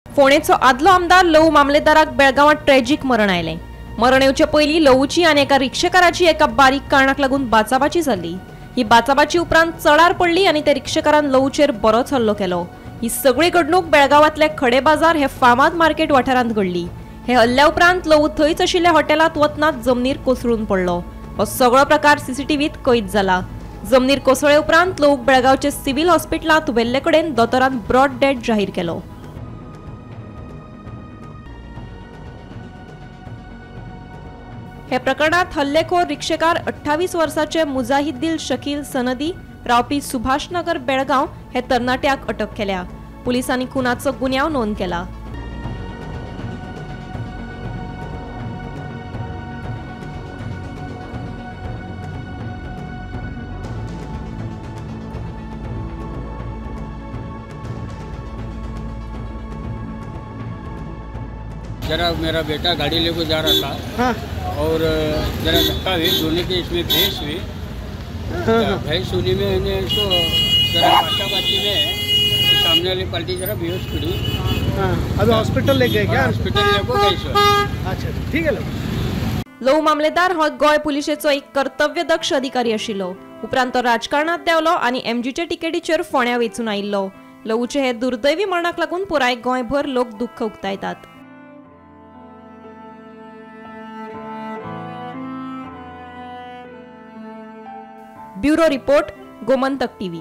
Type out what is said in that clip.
फोणेचो आदलो आमदार लहू मामलेदाराक बेळगावात ट्रॅजिक मरण आयलें। मरण येवचे पयलीं लहूची आनी एका रिक्षेकाराची एका बारीक कारणाक लागून बाचाबाची जाल्ली। ही बाचाबाची उपरांत चडार पडली आनी त्या रिक्षेकारान लहूचेर बरोच हल्लो केलो। ही सगळी घडणूक बेळगावांतले खडे बाजार हे फामाद मार्केट वाठारांत घडली। हे हल्ल्या उपरांत लहू थंयच आशिल्ल्या हॉटेलांत वतनाच जमनीर कोसळून पडलो। हो सगळो प्रकार सीसीटीव्हीत कैद जाला। जमनीर कोसळे उपरांत लहूक बेळगावचे सिव्हिल हॉस्पिटलांत व्हेल्ले कडेन दोतोरान ब्रॉड डेड जाहीर केलो। हे प्रकरणात हल्लेखोर रिक्षेकार 28 वर्षाचे मुजाहिद्दीन शकील सनदी रावपी सुभाषनगर बेळगाव हे तरणाट्याक अटक केल्या। पुलिसांनी खुनाचो गुन्यांव नोंद केला। जरा मेरा बेटा गाड़ी लेकर जा रहा था। हाँ। और जरा धक्का हुई, दोनों की इसमें बहस हुई। बहस होने में इन्हें इसको जरा बातचीत में सामने वाली पार्टी जरा बेहोश पड़ी। हाँ। अभी हॉस्पिटल ले गए क्या? हॉस्पिटल लेको गए सर। अच्छा ठीक है। लहू मामलेदार हो गोय पुलिशेचो एक कर्तव्यदक्ष अधिकारी आशिल्लो। उपरांत तो राजकारणात देवलो आनी एमजीचे तिकेटीचेर फोंड्या वेचून आयिल्लो। लहूचे हे दुर्दैवी मरणाक लागून पुराय गोंयभर लोक दुःख उक्तायतात। Bureau report, Gomantak TV.